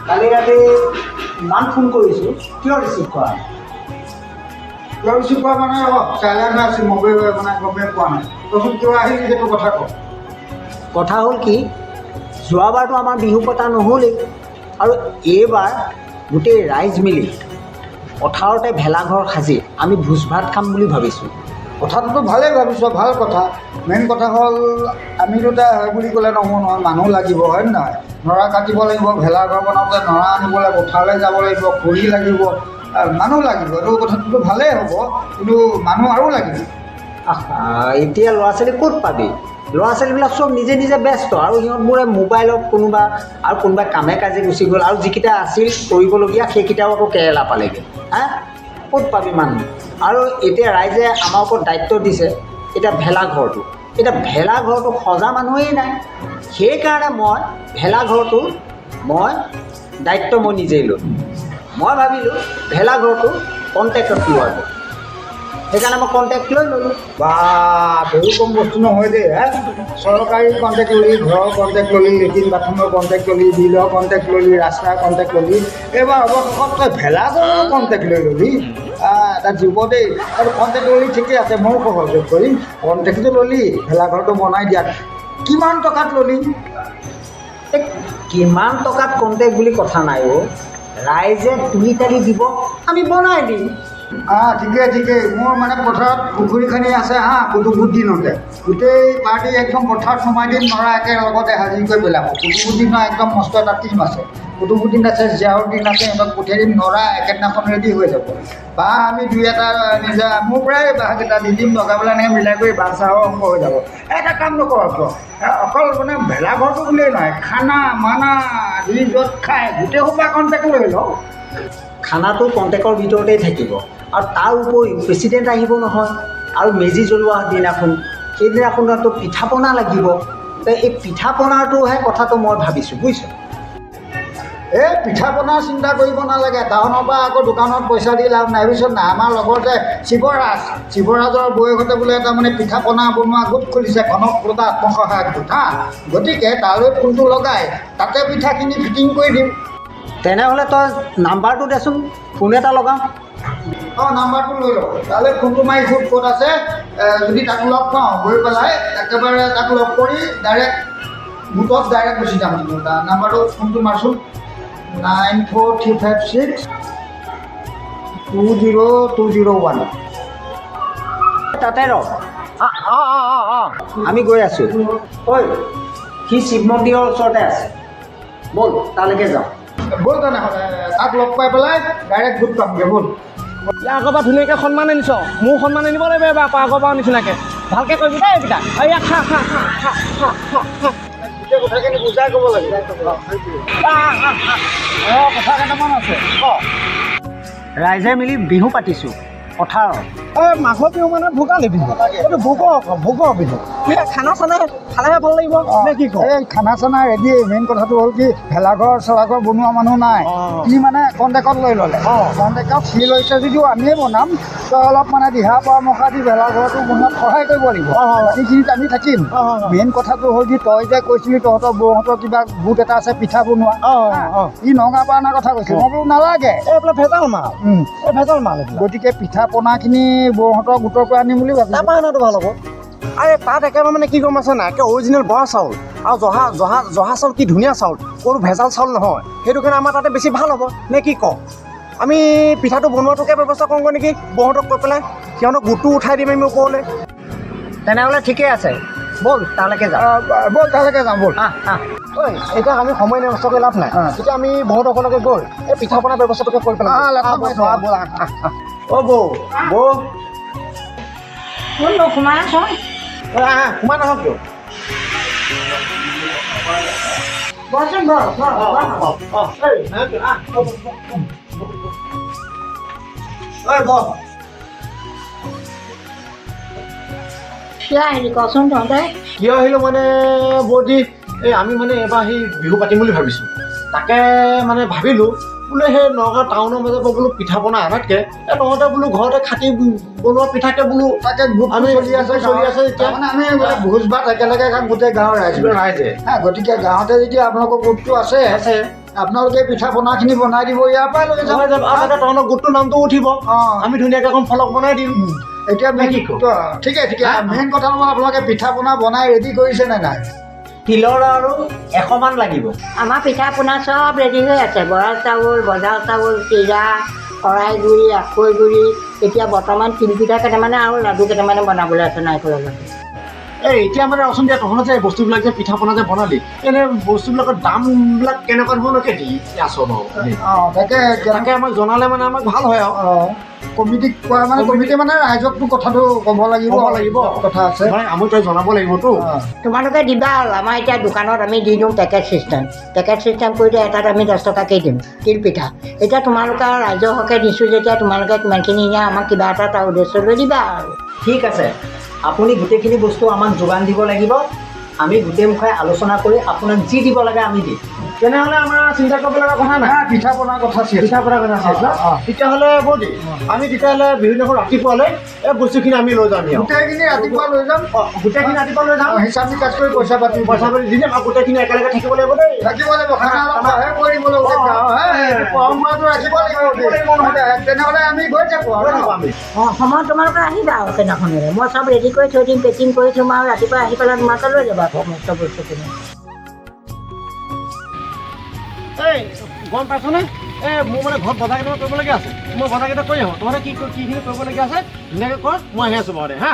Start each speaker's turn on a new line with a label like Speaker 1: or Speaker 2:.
Speaker 1: কালি ৰাতি ইমান ফোন কৰিছোঁ কিয় ৰিচিভ কৰা
Speaker 2: কিয় ৰিচিভ কৰা মানে চাইলেণ্ট আছিল মোবাইল মানে গমেই পোৱা নাই তচোন কিয় আহিলি সেইটো কথা কওঁ
Speaker 1: কথা হ'ল কি যোৱাবাৰতো আমাৰ বিহু পতা নহ'লেই আৰু এইবাৰ গোটেই ৰাইজ মিলি পথাৰতে ভেলাঘৰ সাজি আমি ভোজ ভাত খাম বুলি ভাবিছোঁ
Speaker 2: কথাটোতো ভালেই ভাবিছোঁ ভাল কথা মেইন কথা হ'ল আমি দুটা হয় বুলি ক'লে নহ'ব নহয় মানুহ লাগিব হয় নে নহয় নৰা কাটিব লাগিব ভেলাঘৰ বনাওঁতে নৰা আনিব লাগিব পথাৰলৈ যাব লাগিব খৰি লাগিব মানুহ লাগিব এইটো কথাটোতো ভালেই হ'ব কিন্তু মানুহ আৰু লাগিব
Speaker 1: এতিয়া ল'ৰা ছোৱালী ক'ত পাবি ল'ৰা ছোৱালীবিলাক চব নিজে নিজে ব্যস্ত আৰু সিহঁতবোৰে মোবাইলত কোনোবা আৰু কোনোবা কামে কাজে গুচি গ'ল আৰু যিকেইটা আছিল কৰিবলগীয়া সেইকেইটাও আকৌ কেৰেলা পালেগৈ হা ক'ত পাবি মানুহ আৰু এতিয়া ৰাইজে আমাৰ ওপৰত দায়িত্ব দিছে এতিয়া ভেলাঘৰটো সজা মানুহেই নাই সেইকাৰণে মই ভেলাঘৰটো দায়িত্ব মই নিজেই ল'লোঁ মই ভাবিলোঁ ভেলাঘৰটো কণ্টেক্টত লোৱা যায় সেইকাৰণে মই কণ্টেক্ট লৈ ল'লোঁ
Speaker 2: বা বহু কম বস্তু নহয় দেই চৰকাৰী কণ্টেক্ট ল'লি ঘৰৰ কণ্টেক্ট ল'লি লেট্ৰিন বাথৰুমৰ কণ্টেক্ট ল'লি বিলৰ কণ্টেক্ট ল'লি ৰাস্তাৰ কণ্টেক্ট ল'লি এইবাৰ অৱশেষত তই ভেলাঘৰৰ কণ্টেক্ট লৈ ল'লি এটা জীৱ দেই আৰু কণ্টেক্ট ল'লি ঠিকেই আছে ময়ো সহযোগ কৰিম কণ্টেক্টটো ল'লি ভেলাঘৰটো বনাই দিয়াত কিমান টকাত ল'লি
Speaker 1: কিমান টকাত কণ্টেক্ট বুলি কথা নাই ৰাইজে তুলি তালি দিব আমি বনাই দিম
Speaker 2: ঠিকেই মোৰ মানে পথাৰত পুখুৰী খানি আছে কুটুকুৰ দিনতে গোটেই পাৰ্টি একদম পথাৰত সোমাই দিম নৰা একেলগতে হাজিৰ কৰি পেলাব কুটুকুৰ দিনৰ একদম মস্ত এটা টীম আছে কুটুকুৰ দিন আছে জীয়াউদ্দিন আছে সিহঁতক পঠিয়াই দিম নৰা একেদিনাখন ৰেডি হৈ যাব বা আমি দুই এটা নিজে মোৰ পৰাই বাঁহকেইটা দি দিম লগাই পেলাই এনেকৈ মিলাই কৰি বাঁহ চাহৰ অংক হৈ যাব এটা কাম নকৰ অকল মানে ভেলাঘৰটো বুলিয়েই নহয় খানা মানা যি য'ত খায় গোটেই সোপা কণ্টেক্ট লৈ লওঁ
Speaker 1: খানাটো কণ্টেক্টৰ ভিতৰতেই থাকিব আৰু তাৰ উপৰিও প্ৰেচিডেণ্ট আহিব নহয় আৰু মেজি জ্বলোৱা দিনাখন সেইদিনাখনতো পিঠা পনা লাগিব এই পিঠা পনাটোহে কথাটো মই ভাবিছোঁ বুজিছোঁ
Speaker 2: এই পিঠা পনাৰ চিন্তা কৰিব নালাগে টাউনৰ পৰা আকৌ দোকানত পইচা দি লাভ নাই পিছত নাই আমাৰ লগতে শিৱৰাজৰ বয়সতে বোলে এটা মানে পিঠা পনা বনোৱা গোট খুলিছে কনকলতা আত্মসহায়ক গোট গতিকে তালৈ ফোনটো লগাই তাতে পিঠাখিনি ফিটিং কৰি দিম
Speaker 1: তেনেহ'লে তই নাম্বাৰটো দেচোন ফোন এটা লগাওঁ
Speaker 2: নাম্বাৰটো লৈ লওঁ তালৈ ফোনটো মাৰি ক'ত আছে যদি তাক লগ পাওঁ গৈ পেলাই একেবাৰে তাক লগ কৰি ডাইৰেক্ট গোটত ডাইৰেক্ট গুচি যাম নাম্বাৰটো ফোনটো মাৰচোন 943562021
Speaker 1: তাতে ৰ আমি গৈ আছোঁ ঐ সি শিৱ মন্দিৰৰ ওচৰতে আছে ব'ল তালৈকে যাওঁ
Speaker 2: ব'ল তেনেহ'লে তাক লগ পাই পেলাই ডাইৰেক্ট গোট পামগৈ ব'ল
Speaker 3: ইয়াৰ আগৰ পৰা ধুনীয়াকৈ সন্মান আনিছ মোৰ সন্মান আনিব লাগিব এবাৰ আগৰ পৰা নিচিনাকৈ ভালকৈ কৰিবি দেই এইকেইটা ইয়াক
Speaker 2: গোটেই কথাখিনি বুজাই ক'ব লাগে কথা কেইটামান আছে
Speaker 1: ৰাইজে মিলি বিহু পাতিছোঁ পথাৰত
Speaker 3: মাঘৰ বিহু মানে ভোগালী বিহু এইটো ভোগৰ বিহু খানা চানা খালেহে ভাল লাগিব নে কি কওঁ
Speaker 2: এই খানা চানা ৰেডি মেইন কথাটো হ'ল কি ভেলাঘৰ চেলাঘৰ বনোৱা মানুহ নাই সি মানে কণ্টেক্টত লৈ ল'লে কণ্টেক্টত সি লৈছে যদিও আমিয়ে বনাম তই অলপ মানে দিহা পৰামৰ্শ দি ভেলাঘৰটো বনোৱাত সহায় কৰিব লাগিব সেইখিনিত আমি থাকিম মেইন কথাটো হ'ল কি তই যে কৈছিলি তহঁতৰ বৌহঁতৰ কিবা গোট এটা আছে পিঠা বনোৱা ই নগাঁৱৰ পৰা অনাৰ কথা কৈছিল মই বোলো নালাগে
Speaker 3: এইফালে ভেজাল মাল
Speaker 2: গতিকে পিঠা পনাখিনি বৌহঁতৰ গোটৰ পৰা আনিম বুলি ভাবিছোঁ
Speaker 3: তাৰপৰা অনাটো ভাল হ'ব আৰে তাত একেবাৰে মানে কি গম আছে নাই একে অৰিজিনেল বৰা চাউল আৰু জহা চাউল কি ধুনীয়া চাউল কোনো ভেজাল চাউল নহয় সেইটো কাৰণে আমাৰ তাতে বেছি ভাল হ'ব নে কি কওঁ আমি পিঠাটো বনোৱাটোকে ব্যৱস্থা কৰোঁগৈ নেকি বৌহঁতক কৈ পেলাই সিহঁতক গোটটো উঠাই দিম আমি ওপৰলৈ
Speaker 1: তেনেহ'লে ঠিকেই আছে ব'ল তালৈকে যাওঁ
Speaker 2: ব'ল
Speaker 3: ঐ এতিয়া আমি সময় নষ্ট কৰি লাভ নাই তেতিয়া আমি বৌহঁতকলৈকে গৈ এই পিঠা পনাৰ ব্যৱস্থাটোকে কৰি পেলাই
Speaker 1: বৌ
Speaker 3: সোমাই নাহক কিয়
Speaker 4: কিয় আহিলি কচোন তহঁতে
Speaker 3: কিয় আহিলোঁ মানে বৌদি এই আমি মানে এবাৰ সেই বিহু পাতিম বুলি ভাবিছোঁ তাকে মানে ভাবিলোঁ বোলে সেই নগাঁও টাউনৰ মাজৰ পৰা বোলো পিঠা পনা আনাতকৈ তহঁতে বোলো ঘৰতে খাটি বনোৱা পিঠাকে বোলো
Speaker 2: তাকে
Speaker 3: আমি চলি আছে এতিয়া
Speaker 2: মানে আমি ভোজ ভাত একেলগে খাম গোটেই গাঁৱৰ ৰাইজে গতিকে গাঁৱতে যেতিয়া আপোনালোকৰ গোটটো আছে আপোনালোকে পিঠা পনাখিনি বনাই দিব ইয়াৰ পৰাই লৈ যাম
Speaker 3: আগতে তহঁতৰ গোটটোৰ নামটো উঠিব আমি ধুনীয়াকৈ এখন ফলক বনাই দিম
Speaker 2: এতিয়া ঠিকে মেইন কথা হ'ল আপোনালোকে পিঠা পনা বনাই ৰেডি কৰিছেনে নাই
Speaker 1: তিলৰ আৰু 100 মান লাগিব
Speaker 4: আমাৰ পিঠা পনা চব ৰেডি হৈ আছে বৰা চাউল বজা চাউল চিৰা কৰাই গুড়ি আখৈ গুড়ি এতিয়া বৰ্তমান তিলপিঠা কেইটামানে আৰু লাডু কেইটামানে বনাবলৈ আছে নাৰিকলৰ লাডু
Speaker 3: এই এতিয়া মানে ৰচোন দিয়া তহঁতে যে বস্তুবিলাক যে পিঠা পনা যে বনালি এনে বস্তুবিলাকৰ দামবিলাক কেনেকুৱা ধৰণৰকৈ দি আছ বাৰু তাকে আমাক জনালে মানে আমাক ভাল হয় আৰু
Speaker 2: কমিটিক কোৱা মানে কমিটি মানে ৰাইজকতো কথাটো ক'ব লাগিব কথা আছে
Speaker 3: আমি তই জনাব লাগিবতো
Speaker 4: তোমালোকে দিবা আৰু আমাৰ এতিয়া দোকানত আমি দি দিওঁ পেকেট চিষ্টেম কৰি দিয়ে এটাত আমি 10 টকাকৈ দিওঁ তিলপিঠা এতিয়া তোমালোকে ৰাইজৰ হকে দিছোঁ যেতিয়া তোমালোকে কিমানখিনি নিয়া আমাক কিবা এটা তাৰ উদ্দেশ্য লৈ দিবা আৰু
Speaker 1: ঠিক আছে আপুনি গোটেইখিনি বস্তু আমাক যোগান দিব লাগিব আমি গোটেই মুখাই আলোচনা কৰি আপোনাক যি দিব লাগে আমি দিম
Speaker 3: তেনেহ'লে আমাৰ চিন্তা কৰিব লগা কথা নাই
Speaker 2: পিঠা পনাৰ কথা আছে
Speaker 3: তেতিয়াহ'লে বৌদি আমি তেতিয়াহ'লে বিহুদিনাখন ৰাতিপুৱালৈ এই বস্তুখিনি আমি লৈ যাম
Speaker 2: গোটেইখিনি ৰাতিপুৱা লৈ যাম
Speaker 3: গোটেইখিনি ৰাতিপুৱা লৈ যাম
Speaker 2: হিচাপ নিকাচ কৰি পইচা পাতি
Speaker 3: দি দিম আৰু গোটেইখিনি একেলগে থাকিব লাগিব দেই
Speaker 2: পৰম্পৰাটো ৰাখিব লাগিব তেনেহ'লে আমি গৈ থাকোঁ আৰু
Speaker 4: সময়ত তোমালোকে আহিবা আৰু সেইদিনাখনলৈ মই চব ৰেডি কৰি থৈ দিম পেকিং কৰি থ'ম আৰু ৰাতিপুৱা আহি পেলাই তোমালোকে লৈ যাবা সমস্ত বস্তুখিনি
Speaker 3: এই গম পাইছনে মোৰ মানে ঘৰত বজাৰ কেইটামান কৰিবলগীয়া আছে মই বজাৰ কেইটা কৰি আহোঁ তহঁতে কিখিনি কৰিবলগীয়া আছে ধুনীয়াকৈ কৰ মই আহি আছোঁ বাৰু দে হা